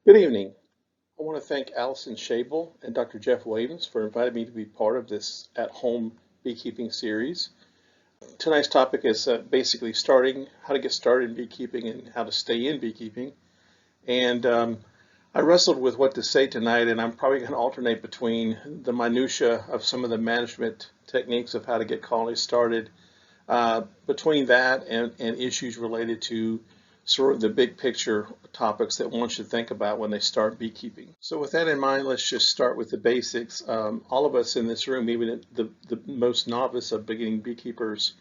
Good evening. I want to thank Allison Schabel and Dr. Jeff Williams for inviting me to be part of this at-home beekeeping series. Tonight's topic is basically how to get started in beekeeping and how to stay in beekeeping. And I wrestled with what to say tonight, and I'm probably going to alternate between the minutia of some of the management techniques of how to get colonies started, between that and issues related to sort of the big picture topics that one should think about when they start beekeeping. So with that in mind, let's just start with the basics. All of us in this room, even the most novice of beginning beekeepers,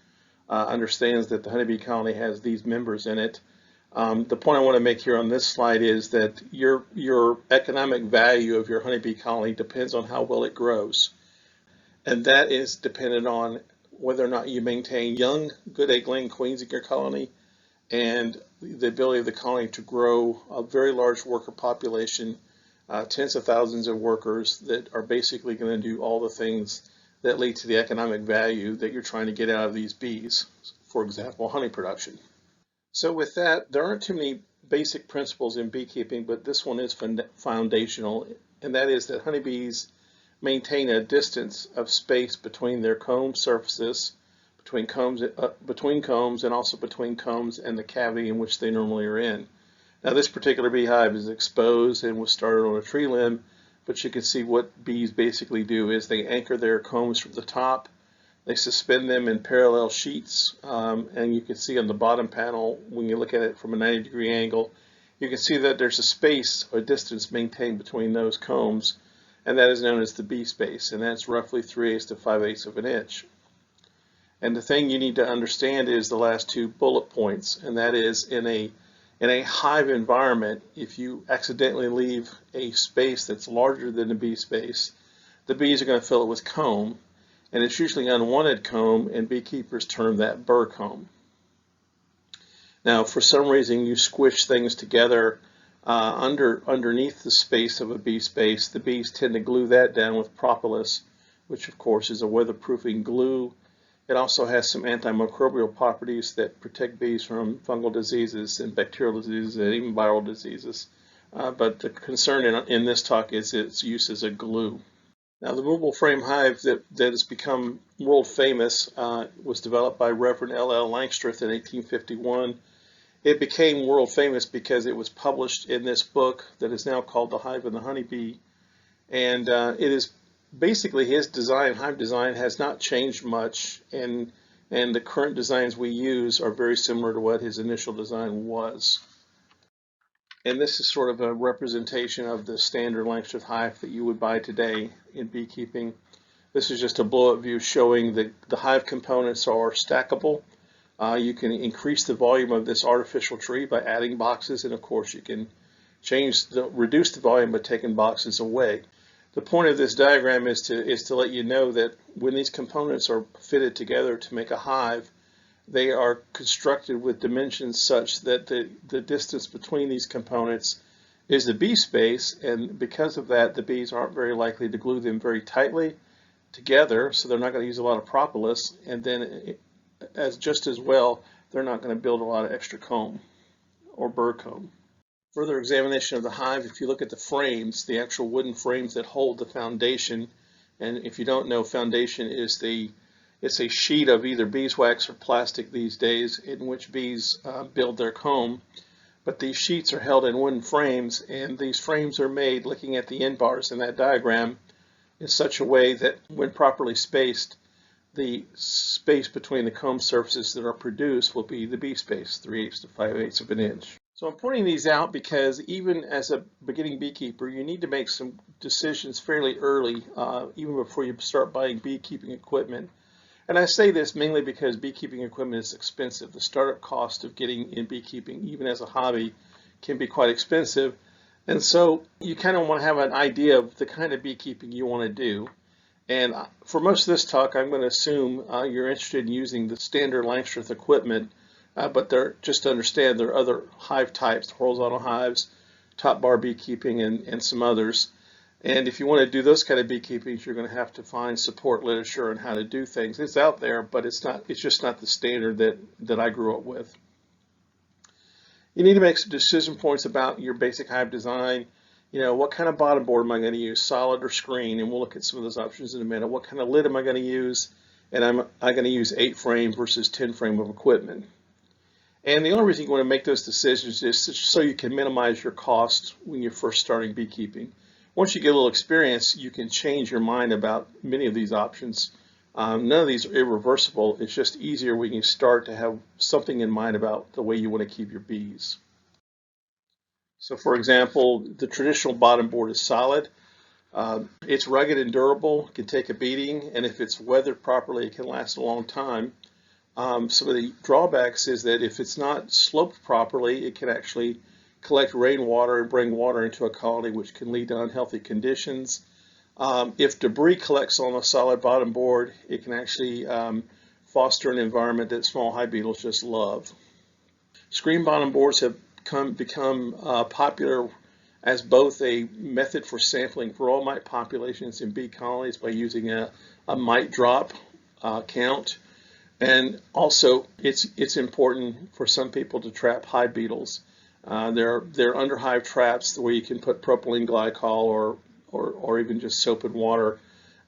understands that the honeybee colony has these members in it. The point I want to make here on this slide is that your economic value of your honeybee colony depends on how well it grows. And that is dependent on whether or not you maintain young, good egg-laying queens in your colony and the ability of the colony to grow a very large worker population, tens of thousands of workers that are basically going to do all the things that lead to the economic value that you're trying to get out of these bees, for example, honey production. So with that, there aren't too many basic principles in beekeeping, but this one is foundational, and that is that honeybees maintain a distance of space between their comb surfaces, between combs, and also between combs and the cavity in which they normally are in. Now, this particular beehive is exposed and was started on a tree limb, but you can see what bees basically do is they anchor their combs from the top, they suspend them in parallel sheets, and you can see on the bottom panel, when you look at it from a 90-degree angle, you can see that there's a space or distance maintained between those combs, and that is known as the bee space, and that's roughly 3/8 to 5/8 of an inch. And the thing you need to understand is the last two bullet points, and that is in a hive environment, if you accidentally leave a space that's larger than the bee space, the bees are going to fill it with comb, and it's usually unwanted comb, and beekeepers term that burr comb. Now, if for some reason you squish things together underneath the space of a bee space, the bees tend to glue that down with propolis, which of course is a weatherproofing glue. It also has some antimicrobial properties that protect bees from fungal diseases and bacterial diseases and even viral diseases. But the concern in this talk is its use as a glue. Now, the movable frame hive that has become world famous was developed by Reverend L.L. Langstreth in 1851. It became world famous because it was published in this book that is now called The Hive and the Honeybee. And it is basically his design, hive design, has not changed much, and the current designs we use are very similar to what his initial design was. And this is sort of a representation of the standard Langstreth hive that you would buy today in beekeeping. This is just a blow-up view showing the hive components are stackable. You can increase the volume of this artificial tree by adding boxes, and of course you can reduce the volume by taking boxes away. The point of this diagram is to let you know that when these components are fitted together to make a hive, they are constructed with dimensions such that the distance between these components is the bee space, and because of that, the bees aren't very likely to glue them very tightly together, so they're not going to use a lot of propolis, and then just as well, they're not going to build a lot of extra comb or burr comb. Further examination of the hive, if you look at the frames, the actual wooden frames that hold the foundation, and if you don't know, foundation is it's a sheet of either beeswax or plastic these days in which bees build their comb, but these sheets are held in wooden frames, and these frames are made, looking at the end bars in that diagram, in such a way that when properly spaced, the space between the comb surfaces that are produced will be the bee space, 3/8 to 5/8 of an inch. So I'm pointing these out because even as a beginning beekeeper, you need to make some decisions fairly early, even before you start buying beekeeping equipment. And I say this mainly because beekeeping equipment is expensive. The startup cost of getting in beekeeping, even as a hobby, can be quite expensive. And so you kind of want to have an idea of the kind of beekeeping you want to do. And for most of this talk, I'm going to assume you're interested in using the standard Langstreth equipment, but just to understand there are other hive types, horizontal hives, top bar beekeeping, and some others. And if you want to do those kind of beekeeping, you're going to have to find support literature on how to do things. It's out there, but it's just not the standard that I grew up with. You need to make some decision points about your basic hive design. What kind of bottom board am I going to use, solid or screen? And we'll look at some of those options in a minute. What kind of lid am I going to use? And am I going to use 8 frame versus 10 frame of equipment? And the only reason you want to make those decisions is so you can minimize your costs when you're first starting beekeeping. Once you get a little experience, you can change your mind about many of these options. None of these are irreversible. It's just easier when you start to have something in mind about the way you want to keep your bees. So for example, the traditional bottom board is solid. It's rugged and durable, can take a beating, and if it's weathered properly, it can last a long time. Some of the drawbacks is that if it's not sloped properly, it can actually collect rainwater and bring water into a colony, which can lead to unhealthy conditions. If debris collects on a solid bottom board, it can actually foster an environment that small hive beetles just love. Screen bottom boards have become popular as both a method for sampling varroa mite populations in bee colonies by using a mite drop count. And also, it's important for some people to trap hive beetles. There are under hive traps where you can put propylene glycol or even just soap and water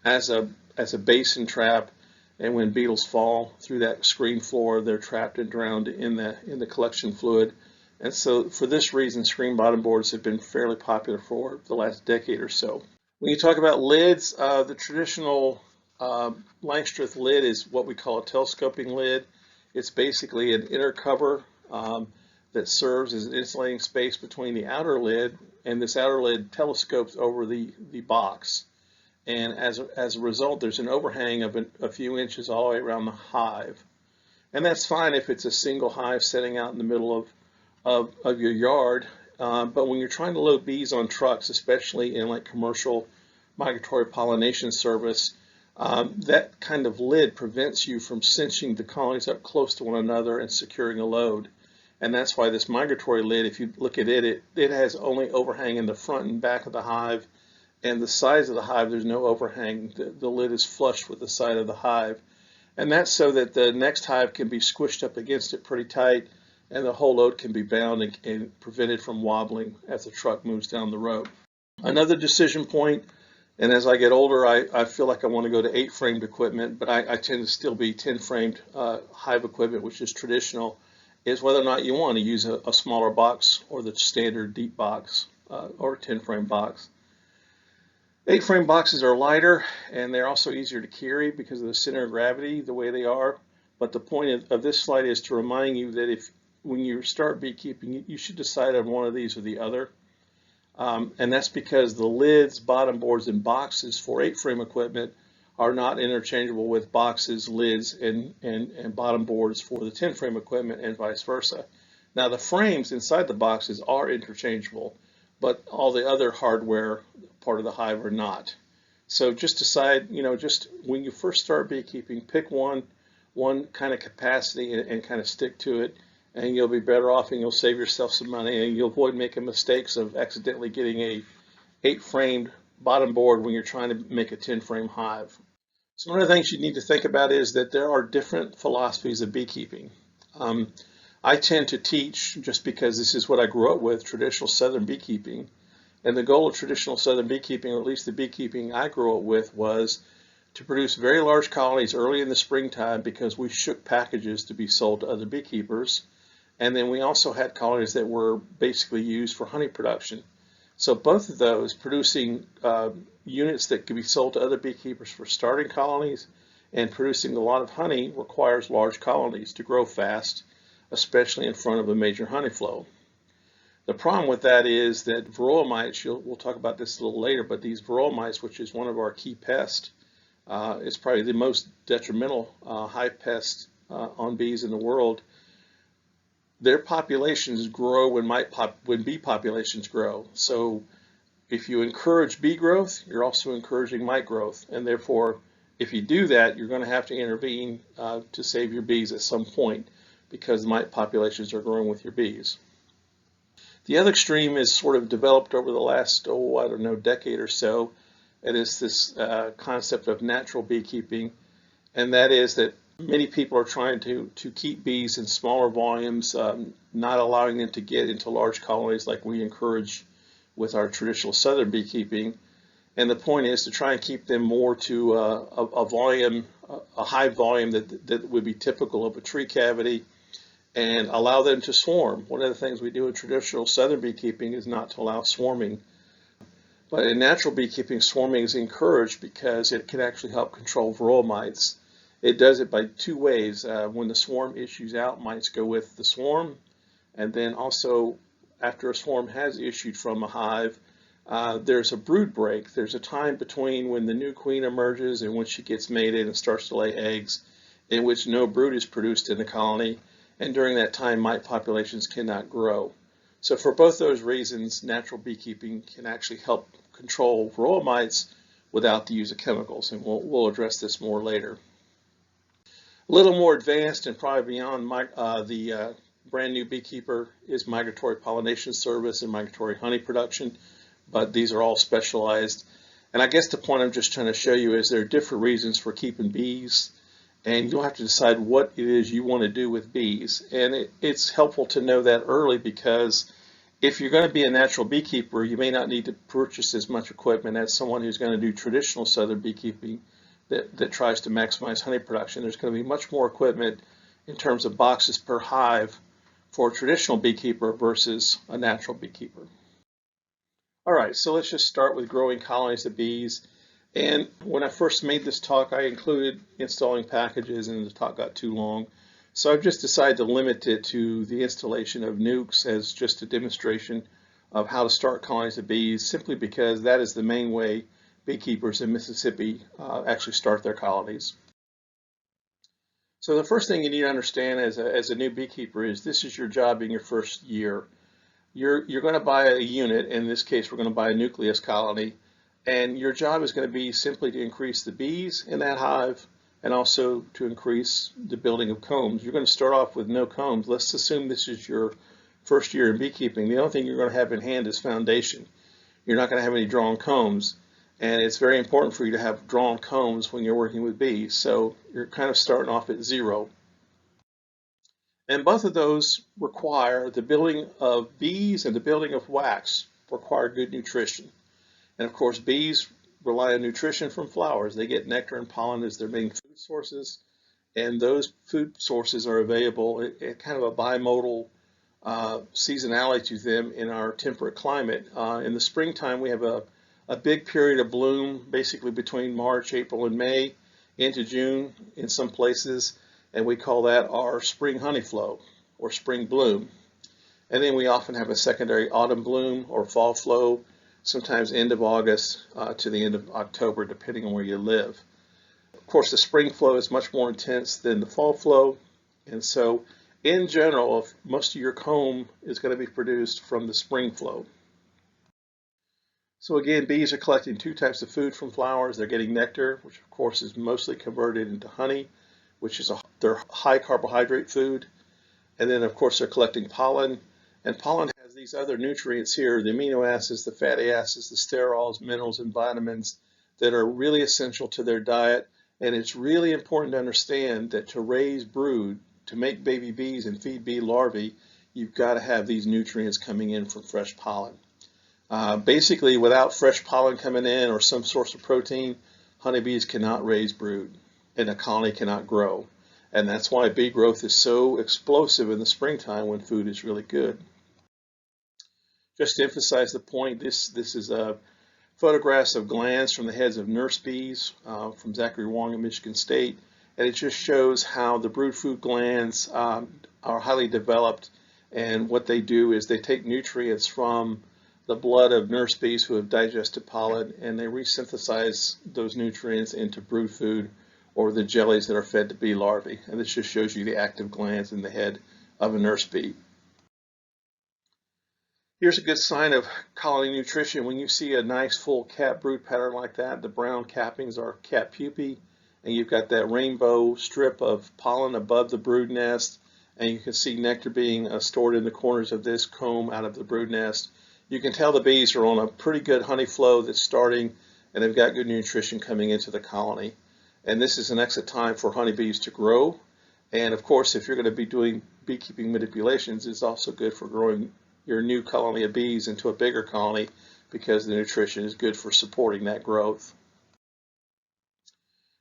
as a basin trap. And when beetles fall through that screen floor, they're trapped and drowned in the collection fluid. And so, for this reason, screen bottom boards have been fairly popular for the last decade or so. When you talk about lids, the traditional Langstroth lid is what we call a telescoping lid. It's basically an inner cover that serves as an insulating space between the outer lid, and this outer lid telescopes over the box. And as a result, there's an overhang of a few inches all the way around the hive. And that's fine if it's a single hive setting out in the middle of your yard. But when you're trying to load bees on trucks, especially in like commercial migratory pollination service, that kind of lid prevents you from cinching the colonies up close to one another and securing a load. And that's why this migratory lid, if you look at it, it has only overhang in the front and back of the hive. And the sides of the hive, there's no overhang. The lid is flush with the side of the hive. And that's so that the next hive can be squished up against it pretty tight, and the whole load can be bound and prevented from wobbling as the truck moves down the road. Another decision point, and as I get older, I feel like I want to go to 8-framed equipment, but I tend to still be 10-framed hive equipment, which is traditional, is whether or not you want to use a smaller box or the standard deep box or 10-frame box. 8-frame boxes are lighter, and they're also easier to carry because of the center of gravity, the way they are. But the point of this slide is to remind you that when you start beekeeping, you should decide on one of these or the other. And that's because the lids, bottom boards, and boxes for 8-frame equipment are not interchangeable with boxes, lids, and bottom boards for the 10-frame equipment, and vice versa. Now, the frames inside the boxes are interchangeable, but all the other hardware part of the hive are not. So just decide, just when you first start beekeeping, pick one kind of capacity and kind of stick to it, and you'll be better off, and you'll save yourself some money, and you'll avoid making mistakes of accidentally getting a 8-framed bottom board when you're trying to make a 10-frame hive. So one of the things you need to think about is that there are different philosophies of beekeeping. I tend to teach, just because this is what I grew up with, traditional southern beekeeping. And the goal of traditional southern beekeeping, or at least the beekeeping I grew up with, was to produce very large colonies early in the springtime because we shook packages to be sold to other beekeepers. And then we also had colonies that were basically used for honey production. So both of those, producing units that could be sold to other beekeepers for starting colonies and producing a lot of honey, requires large colonies to grow fast, especially in front of a major honey flow. The problem with that is that varroa mites, we'll talk about this a little later, but these varroa mites, which is one of our key pests, is probably the most detrimental hive pest on bees in the world. Their populations grow when bee populations grow. So if you encourage bee growth, you're also encouraging mite growth, and therefore, if you do that, you're going to have to intervene to save your bees at some point, because the mite populations are growing with your bees. The other extreme is sort of developed over the last, decade or so, and it's this concept of natural beekeeping, and that is that Many people are trying to keep bees in smaller volumes, not allowing them to get into large colonies like we encourage with our traditional southern beekeeping. And the point is to try and keep them more to a volume, a high volume that would be typical of a tree cavity, and allow them to swarm. One of the things we do in traditional southern beekeeping is not to allow swarming. But in natural beekeeping, swarming is encouraged because it can actually help control varroa mites. It does it by two ways. When the swarm issues out, mites go with the swarm, and then also after a swarm has issued from a hive, there's a brood break. There's a time between when the new queen emerges and when she gets mated and starts to lay eggs, in which no brood is produced in the colony, and during that time mite populations cannot grow. So for both those reasons, natural beekeeping can actually help control varroa mites without the use of chemicals, and we'll address this more later. A little more advanced and probably beyond the brand new beekeeper is migratory pollination service and migratory honey production, but these are all specialized. And I guess the point I'm just trying to show you is there are different reasons for keeping bees, and you'll have to decide what it is you want to do with bees. And it's helpful to know that early, because if you're going to be a natural beekeeper, you may not need to purchase as much equipment as someone who's going to do traditional southern beekeeping that tries to maximize honey production. There's going to be much more equipment in terms of boxes per hive for a traditional beekeeper versus a natural beekeeper. All right, so let's just start with growing colonies of bees. And when I first made this talk, I included installing packages, and the talk got too long. So I've just decided to limit it to the installation of nukes as just a demonstration of how to start colonies of bees, simply because that is the main way beekeepers in Mississippi actually start their colonies. So the first thing you need to understand as a new beekeeper is this is your job in your first year. You're going to buy a unit. In this case, we're going to buy a nucleus colony, and your job is going to be simply to increase the bees in that hive and also to increase the building of combs. You're going to start off with no combs. Let's assume this is your first year in beekeeping. The only thing you're going to have in hand is foundation. You're not going to have any drawn combs, and it's very important for you to have drawn combs when you're working with bees. So you're kind of starting off at zero. And both of those require the building of bees and the building of wax require good nutrition. And of course, bees rely on nutrition from flowers. They get nectar and pollen as their main food sources, and those food sources are available at kind of a bimodal seasonality to them in our temperate climate. In the springtime, we have a big period of bloom, basically between March, April, and May into June in some places, and we call that our spring honey flow or spring bloom. And then we often have a secondary autumn bloom or fall flow, sometimes end of August to the end of October, depending on where you live. Of course, the spring flow is much more intense than the fall flow, and so in general, most of your comb is going to be produced from the spring flow. So again, bees are collecting two types of food from flowers. They're getting nectar, which of course is mostly converted into honey, which is their high carbohydrate food. And then of course they're collecting pollen, and pollen has these other nutrients here, the amino acids, the fatty acids, the sterols, minerals, and vitamins that are really essential to their diet. And it's really important to understand that to raise brood, to make baby bees and feed bee larvae, you've got to have these nutrients coming in from fresh pollen. Basically, without fresh pollen coming in or some source of protein, honeybees cannot raise brood and a colony cannot grow. And that's why bee growth is so explosive in the springtime when food is really good. Just to emphasize the point, this is photographs of glands from the heads of nurse bees from Zachary Wong at Michigan State. And it just shows how the brood food glands are highly developed, and what they do is they take nutrients from the blood of nurse bees who have digested pollen, and they resynthesize those nutrients into brood food or the jellies that are fed to bee larvae. And this just shows you the active glands in the head of a nurse bee. Here's a good sign of colony nutrition. When you see a nice full cap brood pattern like that, the brown cappings are cap pupae, and you've got that rainbow strip of pollen above the brood nest, and you can see nectar being stored in the corners of this comb out of the brood nest. You can tell the bees are on a pretty good honey flow that's starting, and they've got good nutrition coming into the colony. and this is an excellent time for honeybees to grow. And of course, if you're going to be doing beekeeping manipulations, it's also good for growing your new colony of bees into a bigger colony because the nutrition is good for supporting that growth.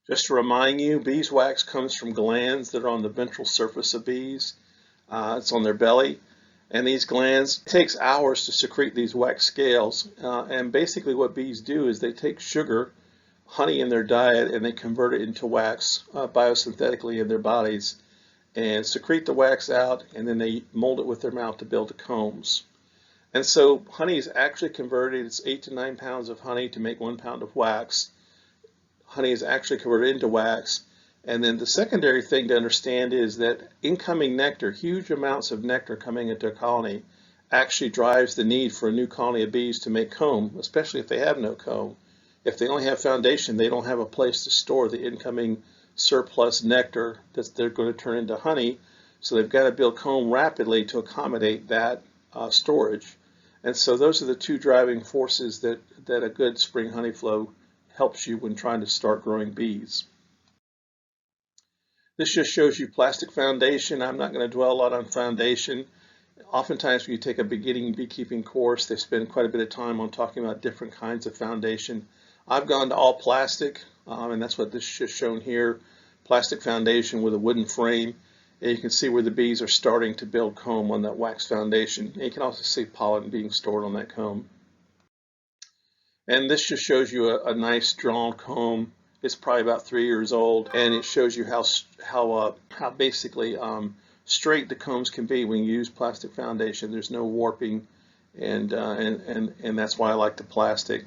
Just to remind you, beeswax comes from glands that are on the ventral surface of bees. It's on their belly. And these glands, it takes hours to secrete these wax scales. And basically what bees do is they take sugar, honey in their diet, and they convert it into wax biosynthetically in their bodies and secrete the wax out, and then they mold it with their mouth to build the combs. And so honey is actually converted. It's 8 to 9 pounds of honey to make 1 pound of wax. Honey is actually converted into wax. And then the secondary thing to understand is that incoming nectar, huge amounts of nectar coming into a colony, actually drives the need for a new colony of bees to make comb, especially if they have no comb. If they only have foundation, they don't have a place to store the incoming surplus nectar that they're going to turn into honey. So they've got to build comb rapidly to accommodate that storage. And so those are the two driving forces that a good spring honey flow helps you when trying to start growing bees. This just shows you plastic foundation. I'm not going to dwell a lot on foundation. Oftentimes when you take a beginning beekeeping course, they spend quite a bit of time on talking about different kinds of foundation. I've gone to all plastic, and that's what this is just shown here. Plastic foundation with a wooden frame. And you can see where the bees are starting to build comb on that wax foundation. And you can also see pollen being stored on that comb. And this just shows you a nice drawn comb. It's probably about 3 years old, and it shows you how basically straight the combs can be when you use plastic foundation. There's no warping, and that's why I like the plastic.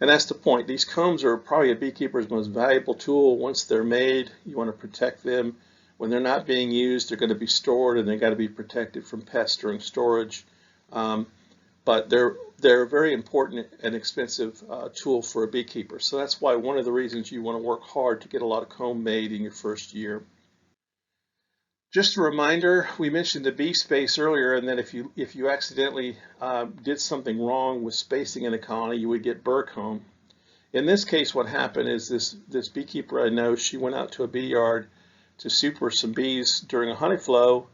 And that's the point. These combs are probably a beekeeper's most valuable tool. Once they're made, you want to protect them. When they're not being used, they're going to be stored, and they've got to be protected from pests during storage. But they're a very important and expensive tool for a beekeeper. So that's why one of the reasons you want to work hard to get a lot of comb made in your first year. Just a reminder, we mentioned the bee space earlier, and that if you accidentally did something wrong with spacing in a colony, you would get burr comb. In this case, what happened is this beekeeper I know, she went out to a bee yard to super some bees during a honey flow,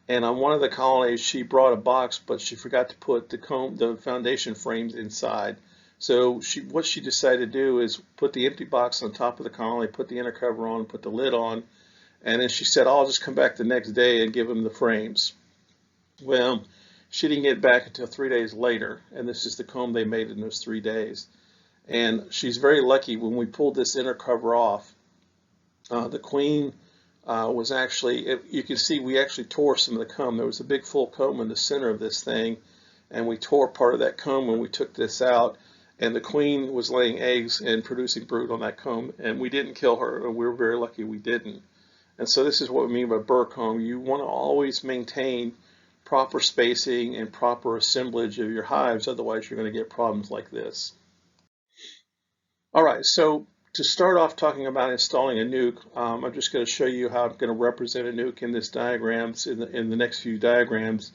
and on one of the colonies she brought a box, but she forgot to put the foundation frames inside. So what she decided to do is put the empty box on top of the colony, put the inner cover on, put the lid on, and then she said, I'll just come back the next day and give them the frames. Well, she didn't get back until 3 days later, and this is the comb they made in those 3 days. And she's very lucky. When we pulled this inner cover off, the queen was actually, you can see we actually tore some of the comb. There was a big full comb in the center of this thing, and we tore part of that comb when we took this out, and the queen was laying eggs and producing brood on that comb, and we didn't kill her, and we were very lucky we didn't. And so this is what we mean by burr comb. You want to always maintain proper spacing and proper assemblage of your hives, otherwise you're going to get problems like this. All right, so to start off talking about installing a nuke, I'm just going to show you how I'm going to represent a nuke in this diagrams, in the next few diagrams.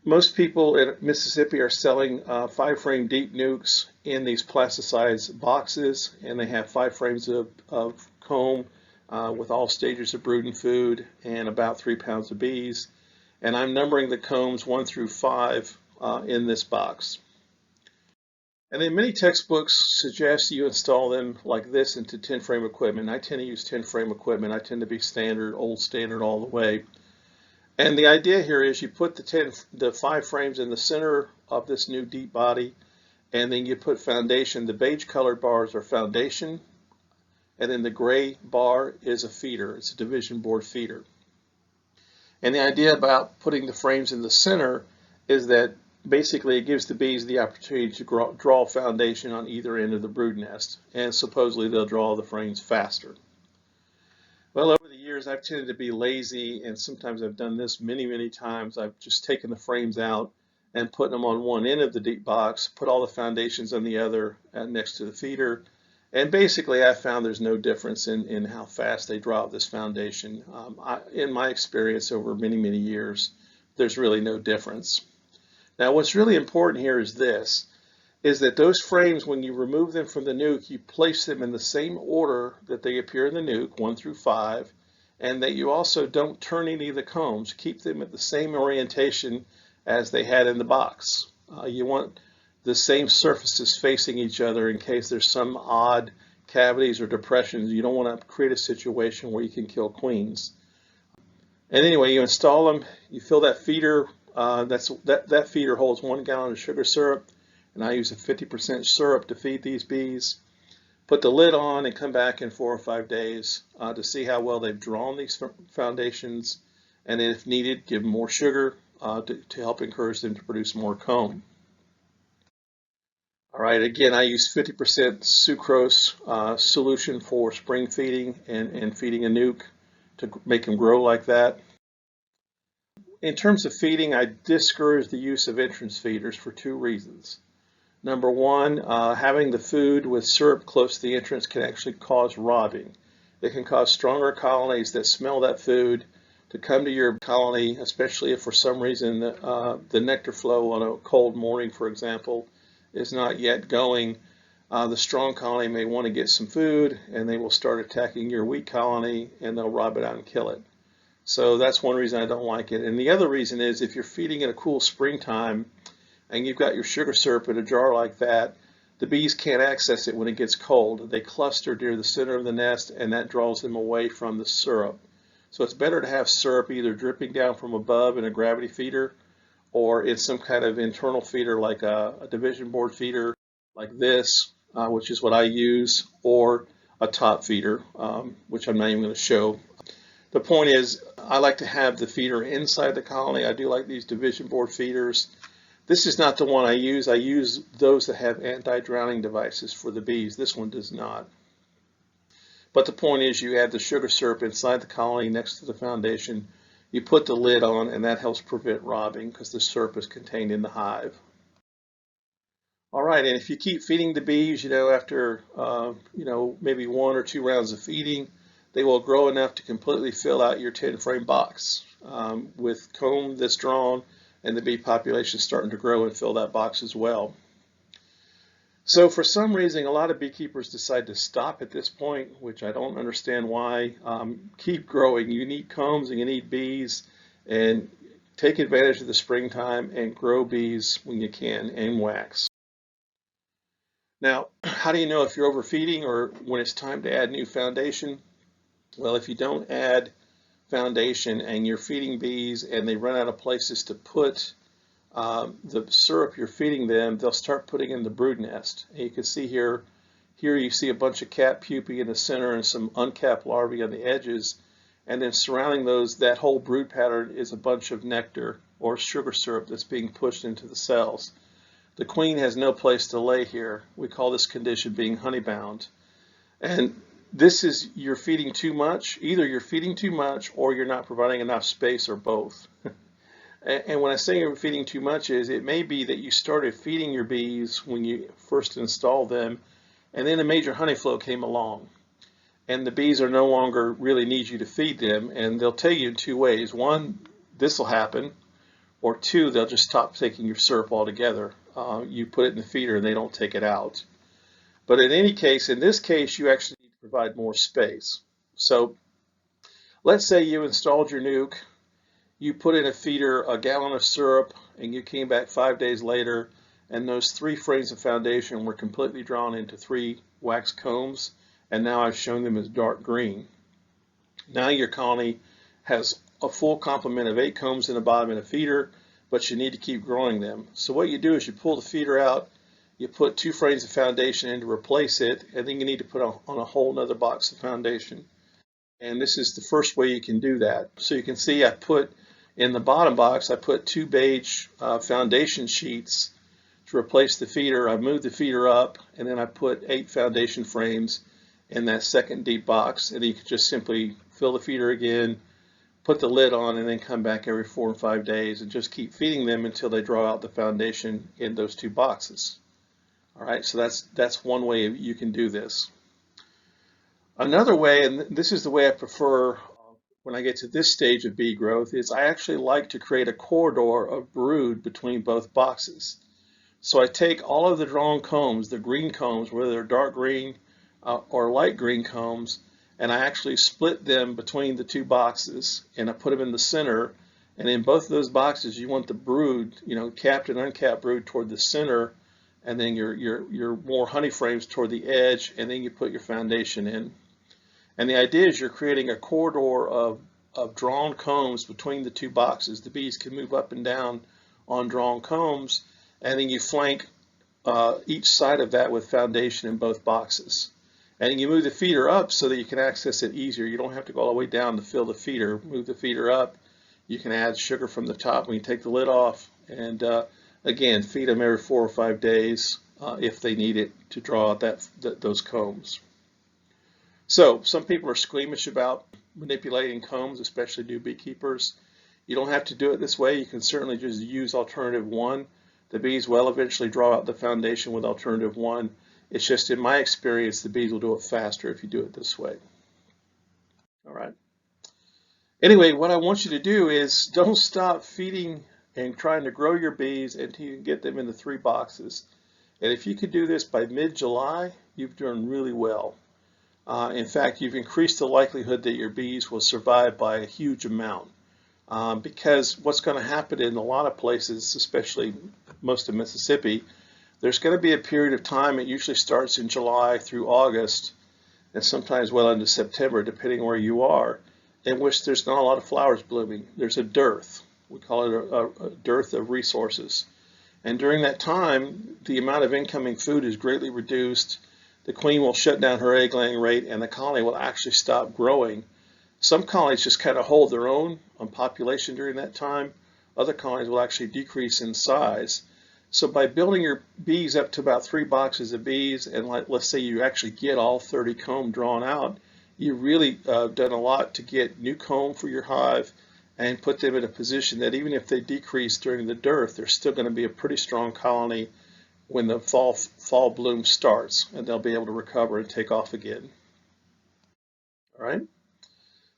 Most people in Mississippi are selling 5-frame deep nukes in these plasticized boxes, and they have 5 frames of comb with all stages of brood and food and about 3 pounds of bees. And I'm numbering the combs 1 through 5 in this box. And then many textbooks suggest you install them like this into 10-frame equipment. I tend to use 10-frame equipment. I tend to be standard, old standard all the way. And the idea here is you put the 5 frames in the center of this new deep body, and then you put foundation. The beige colored bars are foundation, and then the gray bar is a feeder. It's a division board feeder. And the idea about putting the frames in the center is that basically it gives the bees the opportunity to draw foundation on either end of the brood nest, and supposedly they'll draw the frames faster. Well, over the years I've tended to be lazy, and sometimes I've done this many times. I've just taken the frames out and put them on one end of the deep box, put all the foundations on the other next to the feeder, and basically I found there's no difference in how fast they draw this foundation. In my experience over many years, there's really no difference. Now what's really important here is this. is that those frames, when you remove them from the nuke, you place them in the same order that they appear in the nuke, 1 through 5, and that you also don't turn any of the combs. Keep them at the same orientation as they had in the box. You want the same surfaces facing each other in case there's some odd cavities or depressions. You don't want to create a situation where you can kill queens. And anyway, you install them, you fill that feeder. That feeder holds 1 gallon of sugar syrup, and I use a 50% syrup to feed these bees. Put the lid on and come back in 4 or 5 days to see how well they've drawn these foundations, and if needed, give them more sugar to help encourage them to produce more comb. All right, again, I use 50% sucrose solution for spring feeding and feeding a nuke to make them grow like that. In terms of feeding, I discourage the use of entrance feeders for 2 reasons. Number 1, having the food with syrup close to the entrance can actually cause robbing. It can cause stronger colonies that smell that food to come to your colony, especially if for some reason the nectar flow on a cold morning, for example, is not yet going. The strong colony may want to get some food, and they will start attacking your weak colony, and they'll rob it out and kill it. So that's one reason I don't like it. And the other reason is if you're feeding in a cool springtime and you've got your sugar syrup in a jar like that, the bees can't access it when it gets cold. They cluster near the center of the nest, and that draws them away from the syrup. So it's better to have syrup either dripping down from above in a gravity feeder, or in some kind of internal feeder like a division board feeder like this, which is what I use, or a top feeder, which I'm not even going to show. The point is, I like to have the feeder inside the colony. I do like these division board feeders. This is not the one I use. I use those that have anti-drowning devices for the bees. This one does not. But the point is, you add the sugar syrup inside the colony next to the foundation. You put the lid on, and that helps prevent robbing because the syrup is contained in the hive. All right, and if you keep feeding the bees, after maybe 1 or 2 rounds of feeding, they will grow enough to completely fill out your 10-frame box with comb that's drawn, and the bee population is starting to grow and fill that box as well. So for some reason, a lot of beekeepers decide to stop at this point, which I don't understand why. Keep growing. You need combs and you need bees, and take advantage of the springtime and grow bees when you can, and wax. Now, how do you know if you're overfeeding or when it's time to add new foundation? Well, if you don't add foundation and you're feeding bees and they run out of places to put the syrup you're feeding them, they'll start putting in the brood nest. And you can see here you see a bunch of cat pupae in the center and some uncapped larvae on the edges. And then surrounding that whole brood pattern is a bunch of nectar or sugar syrup that's being pushed into the cells. The queen has no place to lay here. We call this condition being honeybound. And this is, you're feeding too much. Either you're feeding too much or you're not providing enough space, or both. And when I say you're feeding too much, it may be that you started feeding your bees when you first installed them, and then a major honey flow came along. And the bees are no longer really need you to feed them, and they'll tell you in 2 ways. 1, this will happen, or 2, they'll just stop taking your syrup altogether. You put it in the feeder and they don't take it out. But in any case, in this case, you actually need to provide more space. So let's say you installed your nuke, you put in a feeder a gallon of syrup, and you came back 5 days later, and those 3 frames of foundation were completely drawn into 3 wax combs, and now I've shown them as dark green. Now your colony has a full complement of 8 combs in the bottom in a feeder, but you need to keep growing them. So what you do is you pull the feeder out, you put 2 frames of foundation in to replace it, and then you need to put on a whole nother box of foundation. And this is the first way you can do that. So you can see I put in the bottom box, I put 2 beige foundation sheets to replace the feeder. I moved the feeder up, and then I put 8 foundation frames in that second deep box. And you can just simply fill the feeder again, put the lid on, and then come back every 4 or 5 days and just keep feeding them until they draw out the foundation in those 2 boxes. All right, so that's one way you can do this. Another way, and this is the way I prefer when I get to this stage of bee growth, is I actually like to create a corridor of brood between both boxes. So I take all of the drawn combs, the green combs, whether they're dark green or light green combs, and I actually split them between the two boxes, and I put them in the center. And in both of those boxes, you want the brood, capped and uncapped brood toward the center, and then your more honey frames toward the edge, and then you put your foundation in. And the idea is you're creating a corridor of drawn combs between the two boxes. The bees can move up and down on drawn combs, and then you flank each side of that with foundation in both boxes. And you move the feeder up so that you can access it easier. You don't have to go all the way down to fill the feeder. Move the feeder up. You can add sugar from the top when you take the lid off. And again, feed them every 4 or 5 days if they need it to draw out those combs. So some people are squeamish about manipulating combs, especially new beekeepers. You don't have to do it this way. You can certainly just use alternative 1. The bees will eventually draw out the foundation with alternative 1. It's just in my experience, the bees will do it faster if you do it this way. All right. Anyway, what I want you to do is don't stop feeding and trying to grow your bees until you can get them in the 3 boxes. And if you could do this by mid-July, you've done really well. In fact, you've increased the likelihood that your bees will survive by a huge amount. Because what's going to happen in a lot of places, especially most of Mississippi, there's going to be a period of time, it usually starts in July through August, and sometimes well into September, depending where you are, in which there's not a lot of flowers blooming. There's a dearth. We call it a dearth of resources. And during that time, the amount of incoming food is greatly reduced. The queen will shut down her egg laying rate, and the colony will actually stop growing. Some colonies just kind of hold their own on population during that time. Other colonies will actually decrease in size. So by building your bees up to about 3 boxes of bees, and let's say you actually get all 30 comb drawn out, you've really done a lot to get new comb for your hive and put them in a position that even if they decrease during the dearth, they're still going to be a pretty strong colony when the fall bloom starts, and they'll be able to recover and take off again. All right.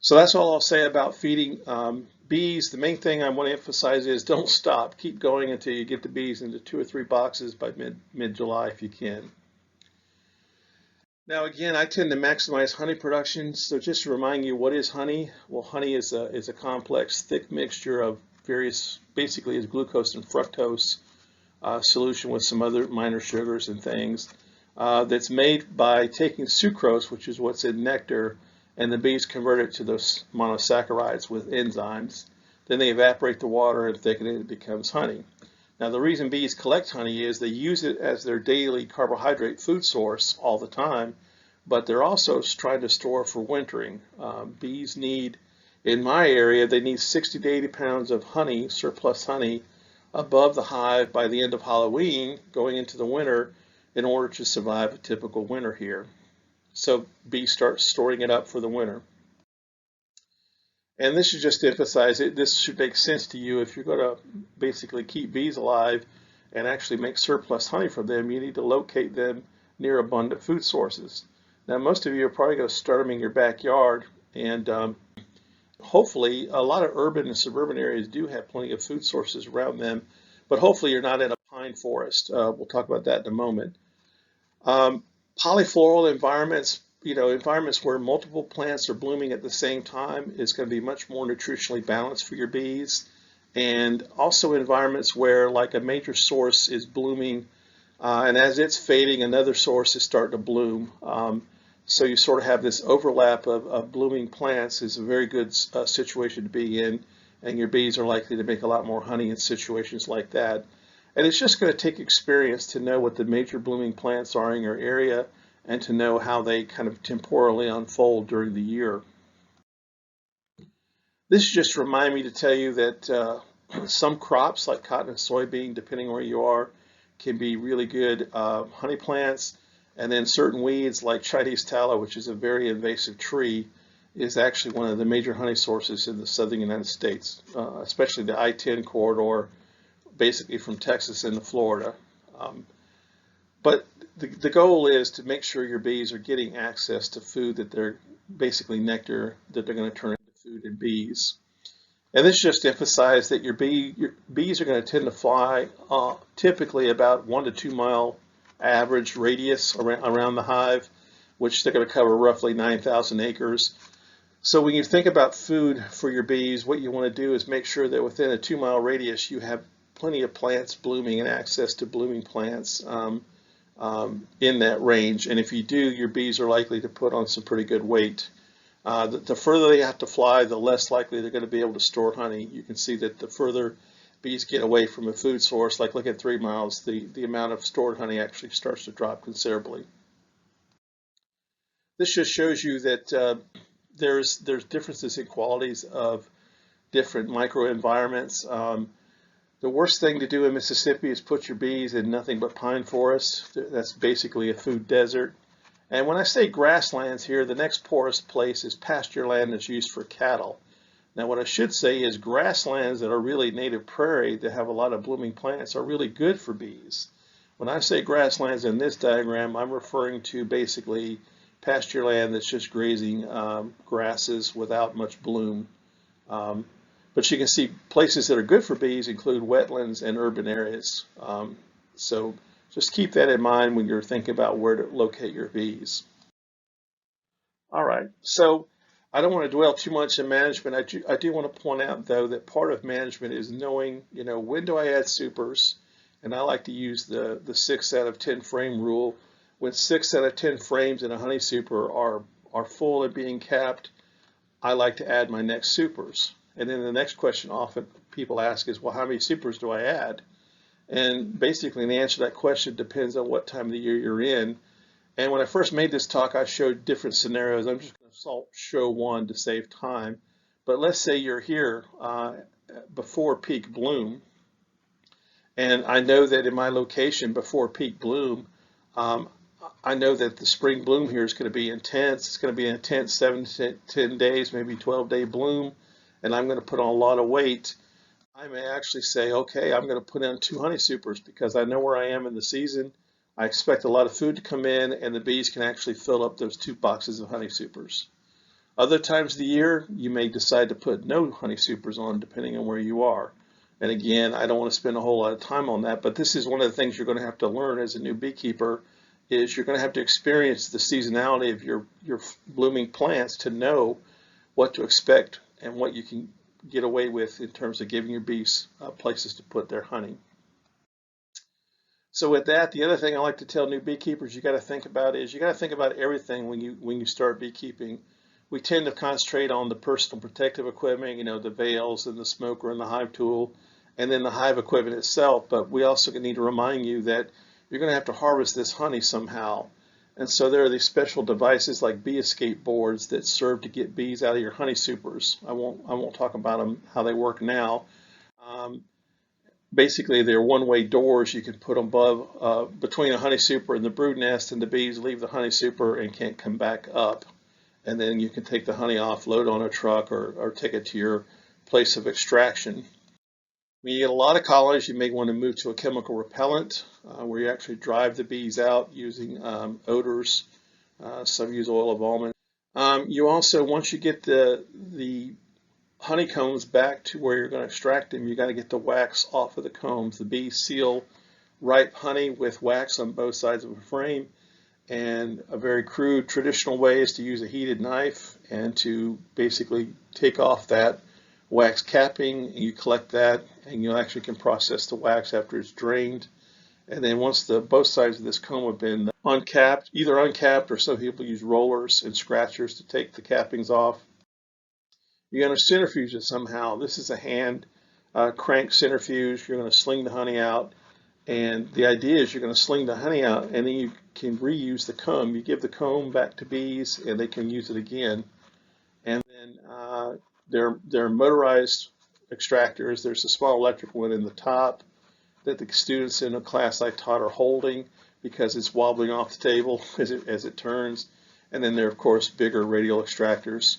So that's all I'll say about feeding bees. The main thing I want to emphasize is don't stop. Keep going until you get the bees into 2 or 3 boxes by mid-July if you can. Now again, I tend to maximize honey production. So just to remind you, what is honey? Well, honey is a complex, thick mixture of various, basically is glucose and fructose solution with some other minor sugars and things that's made by taking sucrose, which is what's in nectar, and the bees convert it to those monosaccharides with enzymes. Then they evaporate the water and thicken it, and it becomes honey. Now the reason bees collect honey is they use it as their daily carbohydrate food source all the time, but they're also trying to store for wintering. Bees need, in my area, they need 60 to 80 pounds of honey, surplus honey, above the hive by the end of Halloween, going into the winter, in order to survive a typical winter here. So bees start storing it up for the winter. And this should just emphasize it. This should make sense to you. If you're going to basically keep bees alive and actually make surplus honey from them, you need to locate them near abundant food sources. Now, most of you are probably going to start them in your backyard, and hopefully a lot of urban and suburban areas do have plenty of food sources around them, but hopefully you're not in a pine forest. We'll talk about that in a moment. Polyfloral environments, environments where multiple plants are blooming at the same time is going to be much more nutritionally balanced for your bees. And also environments where like a major source is blooming and as it's fading, another source is starting to bloom. So you sort of have this overlap of blooming plants is a very good situation to be in, and your bees are likely to make a lot more honey in situations like that. And it's just going to take experience to know what the major blooming plants are in your area and to know how they kind of temporally unfold during the year. This just reminds me to tell you that some crops like cotton and soybean, depending where you are, can be really good honey plants. And then certain weeds like Chinese tallow, which is a very invasive tree, is actually one of the major honey sources in the southern United States, especially the I-10 corridor, basically from Texas into Florida. But the goal is to make sure your bees are getting access to food that they're basically nectar that they're going to turn into food in bees. And this just emphasizes that your bees are going to tend to fly typically about 1 to 2 mile average radius around the hive, which they're going to cover roughly 9,000 acres. So when you think about food for your bees, what you want to do is make sure that within a 2 mile radius you have plenty of plants blooming and access to blooming plants in that range. And if you do, your bees are likely to put on some pretty good weight. The further they have to fly, the less likely they're going to be able to store honey. You can see that the further bees get away from a food source, like look at 3 miles, the amount of stored honey actually starts to drop considerably. This just shows you that there's differences in qualities of different microenvironments. The worst thing to do in Mississippi is put your bees in nothing but pine forest. That's basically a food desert. And when I say grasslands here, the next poorest place is pasture land that's used for cattle. Now what I should say is grasslands that are really native prairie that have a lot of blooming plants are really good for bees. When I say grasslands in this diagram, I'm referring to basically pasture land that's just grazing grasses without much bloom. But you can see places that are good for bees include wetlands and urban areas. So just keep that in mind when you're thinking about where to locate your bees. All right, so I don't want to dwell too much in management. I do want to point out, though, that part of management is knowing, when do I add supers? And I like to use the 6 out of 10 frame rule. When 6 out of 10 frames in a honey super are full and being capped, I like to add my next supers. And then the next question often people ask is, well, how many supers do I add? And basically the answer to that question depends on what time of the year you're in. And when I first made this talk, I showed different scenarios. I'm just going to show one to save time. But let's say you're here before peak bloom. And I know that in my location before peak bloom, I know that the spring bloom here is going to be intense. It's going to be an intense 7 to 10 days, maybe 12-day bloom. And I'm going to put on a lot of weight. I may actually say, okay, I'm going to put in 2 honey supers because I know where I am in the season. I expect a lot of food to come in and the bees can actually fill up those 2 boxes of honey supers. Other times of the year, you may decide to put no honey supers on depending on where you are. And again, I don't want to spend a whole lot of time on that, but this is one of the things you're going to have to learn as a new beekeeper is you're going to have to experience the seasonality of your blooming plants to know what to expect and what you can get away with in terms of giving your bees places to put their honey. So with that, the other thing I like to tell new beekeepers you got to think about is you got to think about everything when you start beekeeping. We tend to concentrate on the personal protective equipment, the veils and the smoker and the hive tool, and then the hive equipment itself. But we also need to remind you that you're going to have to harvest this honey somehow. And so there are these special devices like bee escape boards that serve to get bees out of your honey supers. I won't talk about them, how they work now. Basically, they're one-way doors you can put above between a honey super and the brood nest, and the bees leave the honey super and can't come back up. And then you can take the honey off, load it on a truck, or take it to your place of extraction. When you get a lot of colonies, you may want to move to a chemical repellent where you actually drive the bees out using odors. Some use oil of almond. You also, once you get the honeycombs back to where you're going to extract them, you got to get the wax off of the combs. The bees seal ripe honey with wax on both sides of a frame, and a very crude traditional way is to use a heated knife and to basically take off that wax capping. You collect that and you actually can process the wax after it's drained. And then once both sides of this comb have been uncapped, either uncapped or some people use rollers and scratchers to take the cappings off, you're going to centrifuge it somehow. This is a hand crank centrifuge. You're going to sling the honey out. And the idea is you're going to sling the honey out and then you can reuse the comb. You give the comb back to bees and they can use it again. And then there are motorized extractors. There's a small electric one in the top that the students in a class I taught are holding because it's wobbling off the table as it turns. And then there are, of course, bigger radial extractors.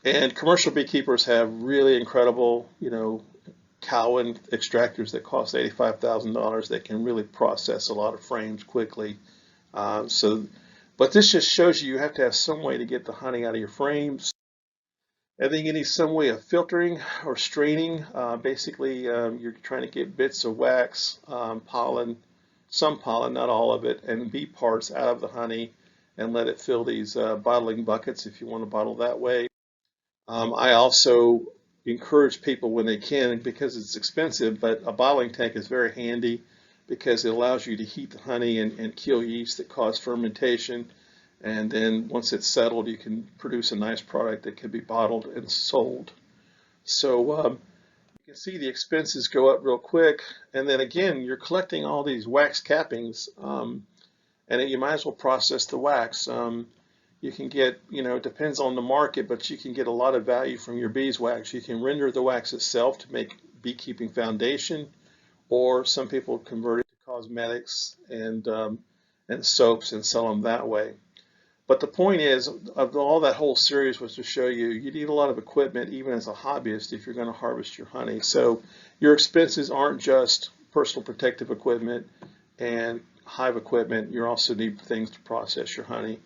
And commercial beekeepers have really incredible, Cowan extractors that cost $85,000 that can really process a lot of frames quickly. But this just shows you have to have some way to get the honey out of your frames. And then you need some way of filtering or straining. Basically, you're trying to get bits of wax, pollen, some pollen, not all of it, and bee parts out of the honey and let it fill these bottling buckets if you want to bottle that way. I also encourage people when they can, because it's expensive, but a bottling tank is very handy because it allows you to heat the honey and kill yeast that cause fermentation. And then once it's settled, you can produce a nice product that can be bottled and sold. So you can see the expenses go up real quick. And then again, you're collecting all these wax cappings, and you might as well process the wax. You can get, it depends on the market, but you can get a lot of value from your beeswax. You can render the wax itself to make beekeeping foundation, or some people convert it to cosmetics and soaps and sell them that way. But the point is, of all that whole series was to show you, you need a lot of equipment even as a hobbyist if you're going to harvest your honey. So your expenses aren't just personal protective equipment and hive equipment. You also need things to process your honey.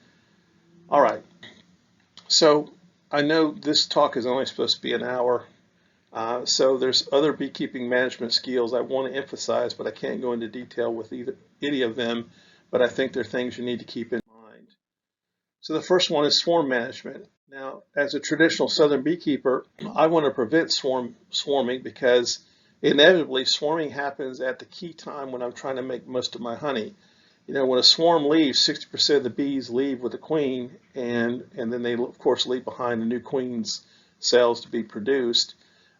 All right, so I know this talk is only supposed to be an hour, so there's other beekeeping management skills I want to emphasize, but I can't go into detail with any of them, but I think they're things you need to keep in mind. So the first one is swarm management. Now, as a traditional southern beekeeper, I want to prevent swarming because inevitably swarming happens at the key time when I'm trying to make most of my honey. When a swarm leaves, 60% of the bees leave with the queen, and then they, of course, leave behind the new queen's cells to be produced.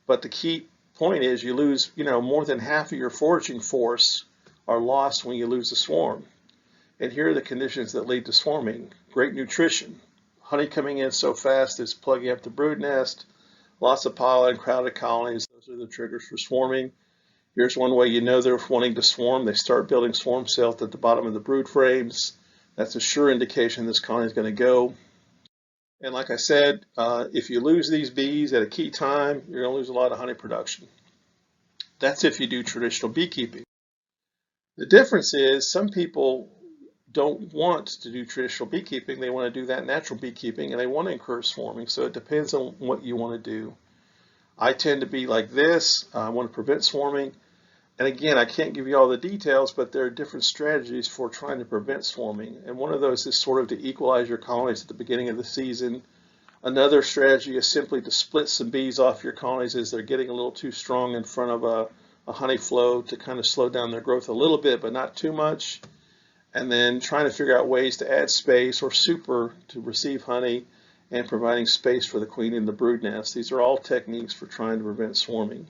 But the key point is you lose, more than half of your foraging force are lost when you lose a swarm. And here are the conditions that lead to swarming. Great nutrition. Honey coming in so fast it's plugging up the brood nest. Lots of pollen, crowded colonies. Those are the triggers for swarming. Here's one way you know they're wanting to swarm. They start building swarm cells at the bottom of the brood frames. That's a sure indication this colony is going to go. And like I said, if you lose these bees at a key time, you're going to lose a lot of honey production. That's if you do traditional beekeeping. The difference is some people don't want to do traditional beekeeping. They want to do that natural beekeeping, and they want to encourage swarming. So it depends on what you want to do. I tend to be like this. I want to prevent swarming. And again, I can't give you all the details, but there are different strategies for trying to prevent swarming. And one of those is sort of to equalize your colonies at the beginning of the season. Another strategy is simply to split some bees off your colonies as they're getting a little too strong in front of a honey flow, to kind of slow down their growth a little bit, but not too much. And then trying to figure out ways to add space or super to receive honey, and providing space for the queen in the brood nest. These are all techniques for trying to prevent swarming.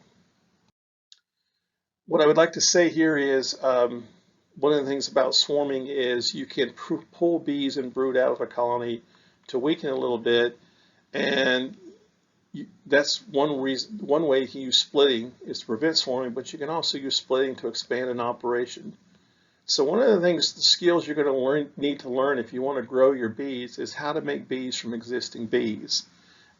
What I would like to say here is one of the things about swarming is you can pull bees and brood out of a colony to weaken it a little bit, and that's one way you can use splitting is to prevent swarming, but you can also use splitting to expand an operation. So one of the skills you're going to need to learn if you want to grow your bees is how to make bees from existing bees.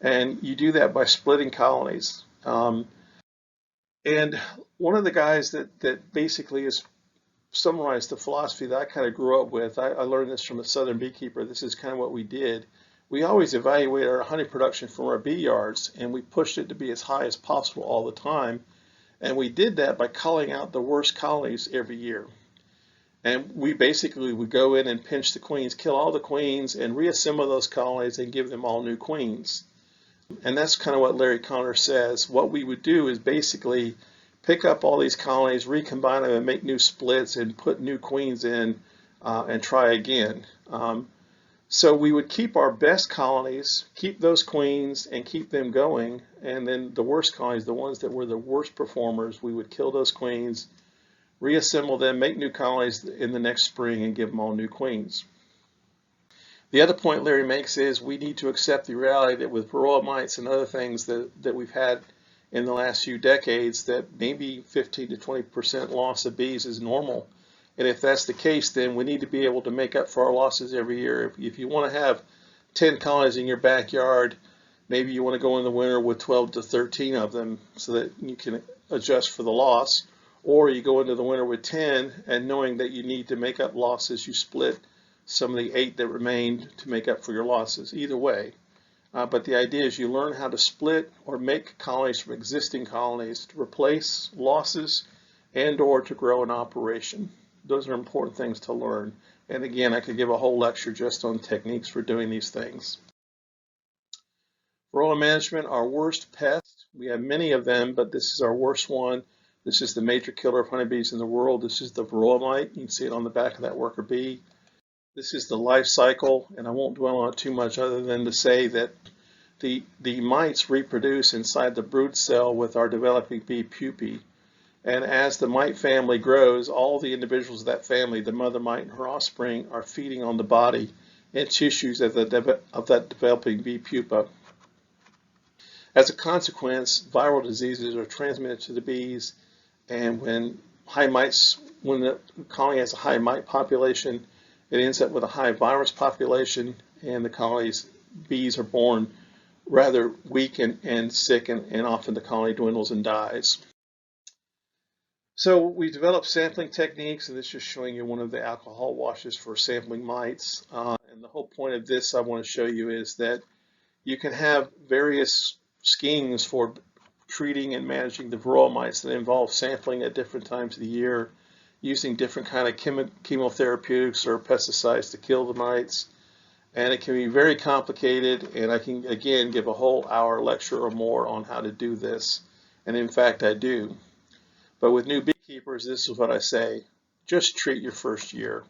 And you do that by splitting colonies. And one of the guys that basically has summarized the philosophy that I kind of grew up with, I learned this from a southern beekeeper. This is kind of what we did. We always evaluate our honey production from our bee yards, and we pushed it to be as high as possible all the time. And we did that by culling out the worst colonies every year. And we basically would go in and pinch the queens, kill all the queens, and reassemble those colonies and give them all new queens. And that's kind of what Larry Connor says. What we would do is basically pick up all these colonies, recombine them, and make new splits and put new queens in and try again. So we would keep our best colonies, keep those queens, and keep them going. And then the worst colonies, the ones that were the worst performers, we would kill those queens, reassemble them, make new colonies in the next spring, and give them all new queens. The other point Larry makes is we need to accept the reality that with varroa mites and other things that we've had in the last few decades, that maybe 15 to 20% loss of bees is normal. And if that's the case, then we need to be able to make up for our losses every year. If you want to have 10 colonies in your backyard, maybe you want to go in the winter with 12 to 13 of them so that you can adjust for the loss. Or you go into the winter with 10, and knowing that you need to make up losses, you split some of the 8 that remained to make up for your losses. Either way, But the idea is you learn how to split or make colonies from existing colonies to replace losses and or to grow an operation. Those are important things to learn. And again, I could give a whole lecture just on techniques for doing these things. Varroa management, our worst pest. We have many of them, but this is our worst one. This is the major killer of honeybees in the world. This is the varroa mite. You can see it on the back of that worker bee. This is the life cycle, and I won't dwell on it too much other than to say that the mites reproduce inside the brood cell with our developing bee pupae. And as the mite family grows, all the individuals of that family, the mother mite and her offspring, are feeding on the body and tissues of that developing bee pupa. As a consequence, viral diseases are transmitted to the bees, and when the colony has a high mite population, it ends up with a high virus population, and the colony's bees are born rather weak and sick, and often the colony dwindles and dies. So we developed sampling techniques, and this is just showing you one of the alcohol washes for sampling mites. And the whole point of this I want to show you is that you can have various schemes for treating and managing the varroa mites that involve sampling at different times of the year, using different kind of chemotherapeutics or pesticides to kill the mites. And it can be very complicated, and I can again give a whole hour lecture or more on how to do this. And in fact, I do. But with new beekeepers, this is what I say: just treat your first year.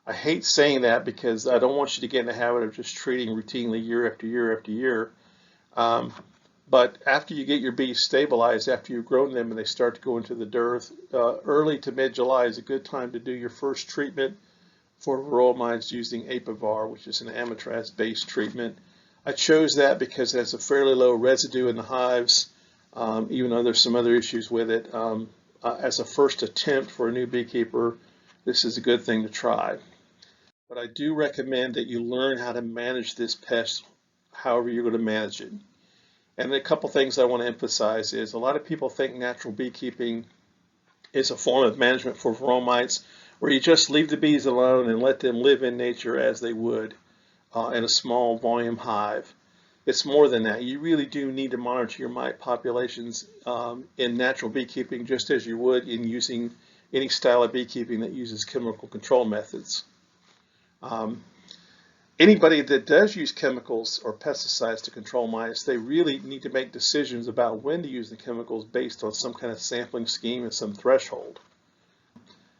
I hate saying that because I don't want you to get in the habit of just treating routinely year after year after year. But after you get your bees stabilized, after you've grown them and they start to go into the dearth, early to mid-July is a good time to do your first treatment for varroa mites using Apivar, which is an amitraz-based treatment. I chose that because it has a fairly low residue in the hives, even though there's some other issues with it. As a first attempt for a new beekeeper, this is a good thing to try. But I do recommend that you learn how to manage this pest however you're going to manage it. And a couple things I want to emphasize is a lot of people think natural beekeeping is a form of management for varroa mites where you just leave the bees alone and let them live in nature as they would in a small volume hive. It's more than that. You really do need to monitor your mite populations in natural beekeeping just as you would in using any style of beekeeping that uses chemical control methods. Anybody that does use chemicals or pesticides to control mites, they really need to make decisions about when to use the chemicals based on some kind of sampling scheme and some threshold.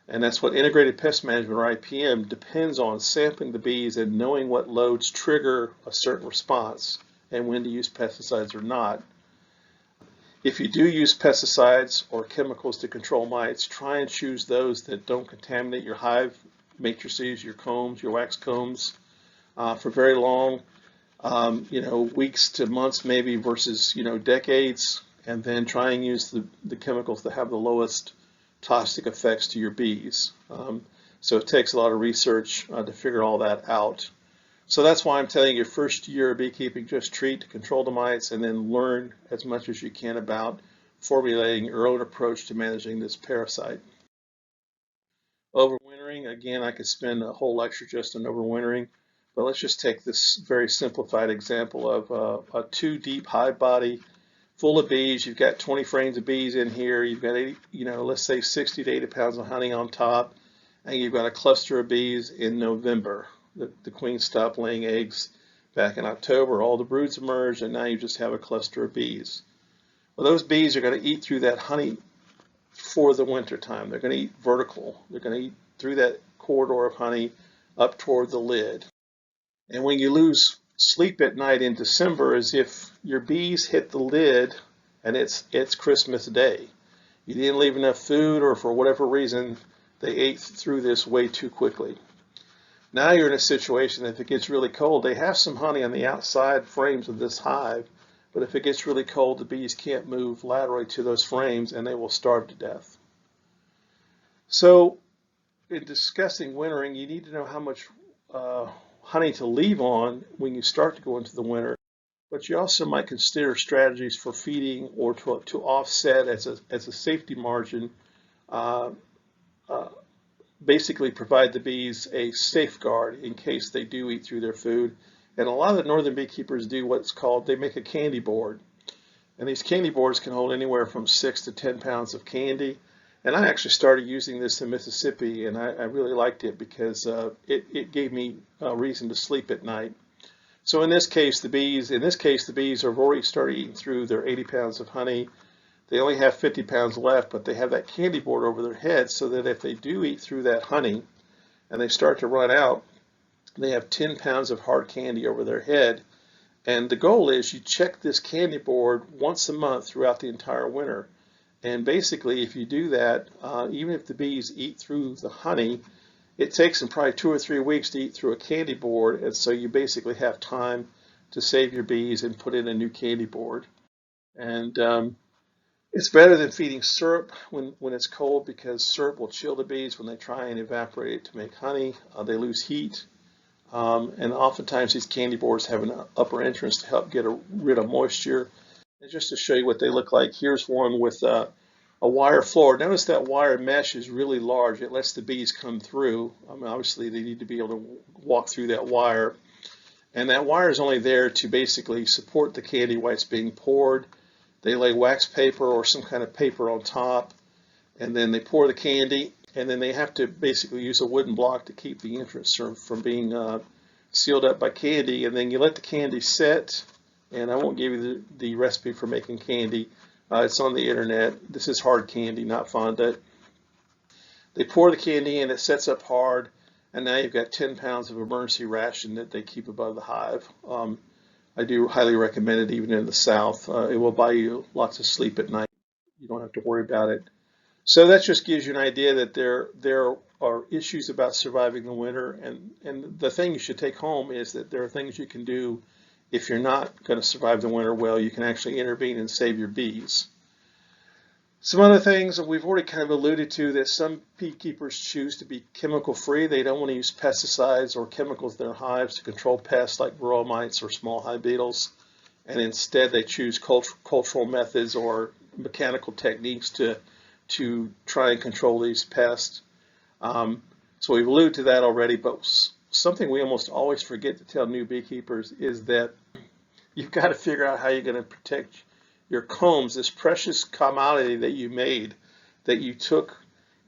And that's what integrated pest management, or IPM, depends on: sampling the bees and knowing what loads trigger a certain response and when to use pesticides or not. If you do use pesticides or chemicals to control mites, try and choose those that don't contaminate your hive matrices, your combs, your wax combs, for very long, weeks to months maybe versus, decades, and then try and use the chemicals that have the lowest toxic effects to your bees. So it takes a lot of research to figure all that out. So that's why I'm telling you, your first year of beekeeping, just treat to control the mites and then learn as much as you can about formulating your own approach to managing this parasite. Overwintering, again, I could spend a whole lecture just on overwintering, but let's just take this very simplified example of a 2-deep hive body full of bees. You've got 20 frames of bees in here. You've got 80, let's say 60 to 80 pounds of honey on top, and you've got a cluster of bees in November. The queens stopped laying eggs back in October. All the broods emerged, and now you just have a cluster of bees. Well, those bees are going to eat through that honey for the winter time. They're going to eat vertical. They're going to eat through that corridor of honey up toward the lid. And when you lose sleep at night in December, as if your bees hit the lid and it's Christmas Day. You didn't leave enough food, or for whatever reason, they ate through this way too quickly. Now you're in a situation that if it gets really cold, they have some honey on the outside frames of this hive, but if it gets really cold, the bees can't move laterally to those frames and they will starve to death. So in discussing wintering, you need to know how much honey to leave on when you start to go into the winter, but you also might consider strategies for feeding or to offset as a safety margin, basically provide the bees a safeguard in case they do eat through their food, And a lot of the northern beekeepers do what's called, they make a candy board. And these candy boards can hold anywhere from 6 to 10 pounds of candy. And I actually started using this in Mississippi, and I really liked it because it gave me a reason to sleep at night. So in this case, the bees have already started eating through their 80 pounds of honey. They only have 50 pounds left, but they have that candy board over their heads so that if they do eat through that honey and they start to run out, they have 10 pounds of hard candy over their head. And the goal is you check this candy board once a month throughout the entire winter. And basically, if you do that, even if the bees eat through the honey, it takes them probably 2 or 3 weeks to eat through a candy board. And so you basically have time to save your bees and put in a new candy board. And it's better than feeding syrup when it's cold, because syrup will chill the bees when they try and evaporate it to make honey. They lose heat. And oftentimes these candy boards have an upper entrance to help get rid of moisture. And just to show you what they look like, here's one with a wire floor. Notice that wire mesh is really large. It lets the bees come through. I mean, obviously they need to be able to walk through that wire. And that wire is only there to basically support the candy while it's being poured. They lay wax paper or some kind of paper on top, and then they pour the candy. And then they have to basically use a wooden block to keep the entrance from being sealed up by candy. And then you let the candy set. And I won't give you the recipe for making candy. It's on the internet. This is hard candy, not fondant. They pour the candy in, it sets up hard, and now you've got 10 pounds of emergency ration that they keep above the hive. I do highly recommend it even in the South. It will buy you lots of sleep at night. You don't have to worry about it. So that just gives you an idea that there are issues about surviving the winter, and the thing you should take home is that there are things you can do if you're not going to survive the winter well. You can actually intervene and save your bees. Some other things that we've already kind of alluded to, that some beekeepers choose to be chemical free. They don't want to use pesticides or chemicals in their hives to control pests like varroa mites or small hive beetles, and instead they choose cultural methods or mechanical techniques to try and control these pests. So we've alluded to that already, but something we almost always forget to tell new beekeepers is that you've got to figure out how you're going to protect your combs, this precious commodity that you made, that you took,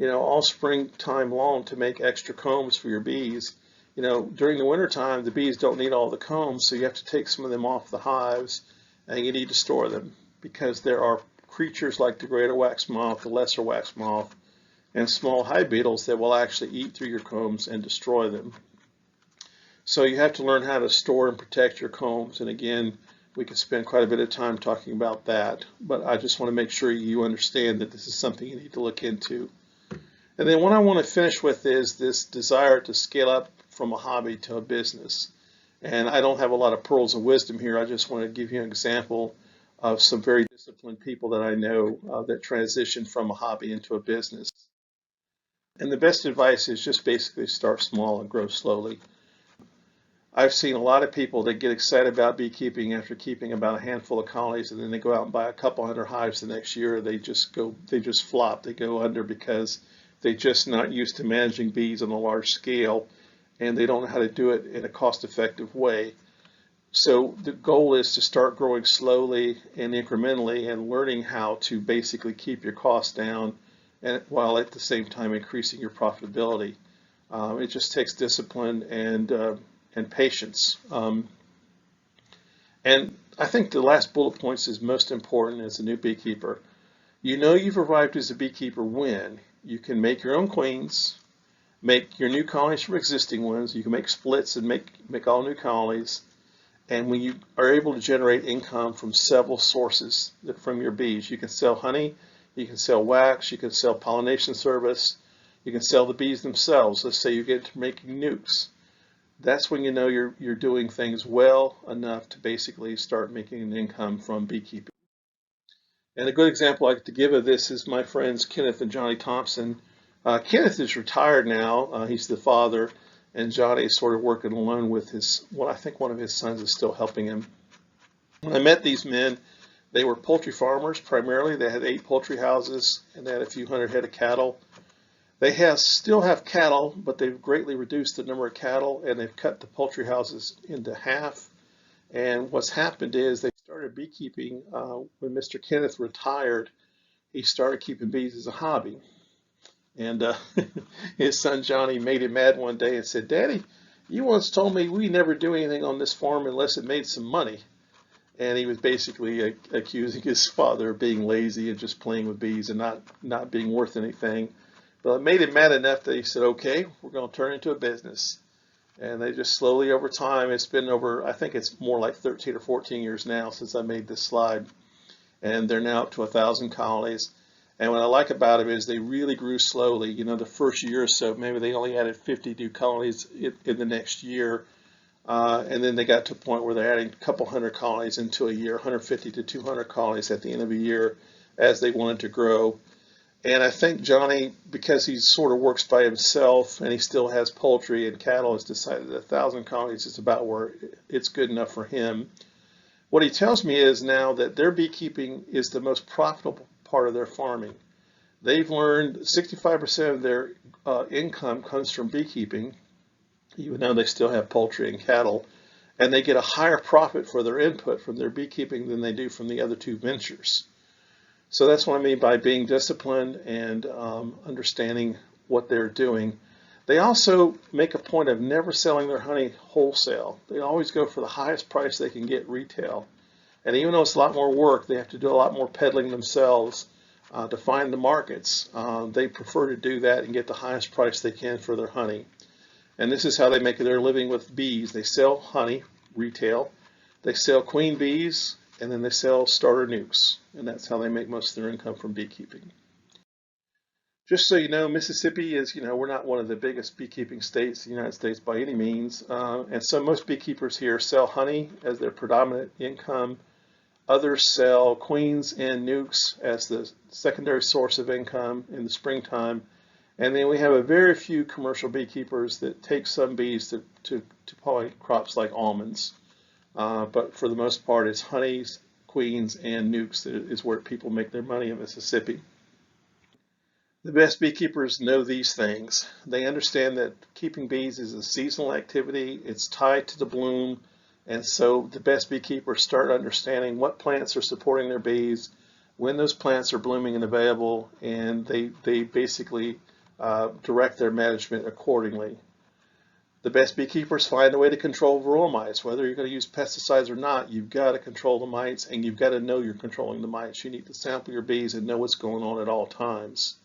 all springtime long to make extra combs for your bees. During the wintertime, the bees don't need all the combs, so you have to take some of them off the hives, and you need to store them, because there are creatures like the greater wax moth, the lesser wax moth, and small hive beetles that will actually eat through your combs and destroy them. So you have to learn how to store and protect your combs, and again, we could spend quite a bit of time talking about that, but I just want to make sure you understand that this is something you need to look into. And then what I want to finish with is this desire to scale up from a hobby to a business. And I don't have a lot of pearls of wisdom here. I just want to give you an example of some very disciplined people that I know that transition from a hobby into a business. And the best advice is just basically start small and grow slowly. I've seen a lot of people that get excited about beekeeping after keeping about a handful of colonies, and then they go out and buy a couple hundred hives the next year. They just flop. They go under because they're just not used to managing bees on a large scale, and they don't know how to do it in a cost-effective way. So the goal is to start growing slowly and incrementally and learning how to basically keep your costs down, and while at the same time increasing your profitability. It just takes discipline and patience. And I think the last bullet points is most important as a new beekeeper. You've arrived as a beekeeper when you can make your own queens, make your new colonies from existing ones, you can make splits and make all new colonies, and when you are able to generate income from several sources from your bees. You can sell honey, you can sell wax, you can sell pollination service, you can sell the bees themselves. Let's say you get to making nukes. That's when you know you're doing things well enough to basically start making an income from beekeeping. And a good example I like to give of this is my friends Kenneth and Johnny Thompson. Kenneth is retired now. He's the father, and Johnny is sort of working alone with I think one of his sons is still helping him. When I met these men, they were poultry farmers primarily. They had 8 poultry houses, and they had a few hundred head of cattle. still have cattle, but they've greatly reduced the number of cattle, and they've cut the poultry houses into half. And what's happened is they started beekeeping when Mr. Kenneth retired. He started keeping bees as a hobby. And his son Johnny made him mad one day and said, "Daddy, you once told me we never do anything on this farm unless it made some money." And he was basically accusing his father of being lazy and just playing with bees and not being worth anything. But it made him mad enough that he said, "Okay, we're going to turn it into a business." And they just slowly over time, it's been over, I think it's more like 13 or 14 years now since I made this slide. And they're now up to 1,000 colonies. And what I like about it is they really grew slowly. You know, the first year or so, maybe they only added 50 new colonies in the next year. And then they got to a point where they're adding a couple hundred colonies into a year, 150 to 200 colonies at the end of a year as they wanted to grow. And I think Johnny, because he sort of works by himself and he still has poultry and cattle, has decided that 1,000 colonies is about where it's good enough for him. What he tells me is now that their beekeeping is the most profitable part of their farming. They've learned 65% of their income comes from beekeeping, even though they still have poultry and cattle, and they get a higher profit for their input from their beekeeping than they do from the other two ventures. So that's what I mean by being disciplined and understanding what they're doing. They also make a point of never selling their honey wholesale. They always go for the highest price they can get retail. And even though it's a lot more work, they have to do a lot more peddling themselves to find the markets. They prefer to do that and get the highest price they can for their honey. And this is how they make their living with bees. They sell honey retail, they sell queen bees, and then they sell starter nukes. And that's how they make most of their income from beekeeping. Just so you know, Mississippi is, we're not one of the biggest beekeeping states in the United States by any means. And so most beekeepers here sell honey as their predominant income. Others sell queens and nukes as the secondary source of income in the springtime. And then we have a very few commercial beekeepers that take some bees to pollinate crops like almonds. But for the most part, it's honeys, queens, and nukes that is where people make their money in Mississippi. The best beekeepers know these things. They understand that keeping bees is a seasonal activity. It's tied to the bloom. And so the best beekeepers start understanding what plants are supporting their bees, when those plants are blooming and available, and they basically direct their management accordingly. The best beekeepers find a way to control varroa mites. Whether you're going to use pesticides or not, you've got to control the mites, and you've got to know you're controlling the mites. You need to sample your bees and know what's going on at all times.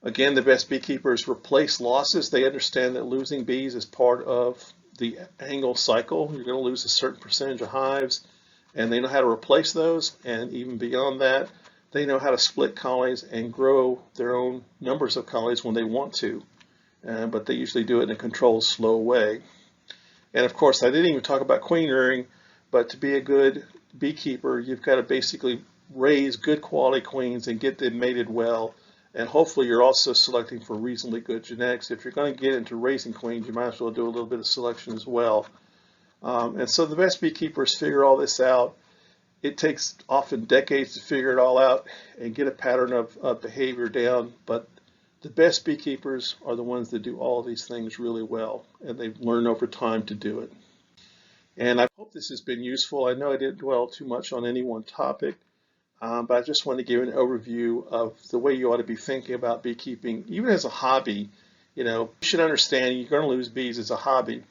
Again, the best beekeepers replace losses. They understand that losing bees is part of the annual cycle. You're going to lose a certain percentage of hives, and they know how to replace those. And even beyond that, they know how to split colonies and grow their own numbers of colonies when they want to. But they usually do it in a controlled, slow way. And of course, I didn't even talk about queen rearing, but to be a good beekeeper, you've got to basically raise good quality queens and get them mated well. And hopefully you're also selecting for reasonably good genetics. If you're going to get into raising queens, you might as well do a little bit of selection as well. And so the best beekeepers figure all this out. It takes often decades to figure it all out and get a pattern of behavior down, but the best beekeepers are the ones that do all of these things really well, and they've learned over time to do it. And I hope this has been useful. I know I didn't dwell too much on any one topic, but I just want to give an overview of the way you ought to be thinking about beekeeping, even as a hobby. You should understand you're going to lose bees as a hobby.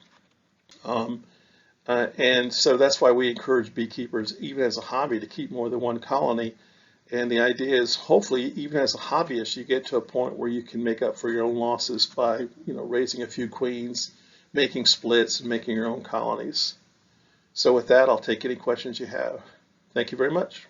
And so that's why we encourage beekeepers, even as a hobby, to keep more than one colony. And the idea is, hopefully, even as a hobbyist, you get to a point where you can make up for your own losses by, raising a few queens, making splits, and making your own colonies. So with that, I'll take any questions you have. Thank you very much.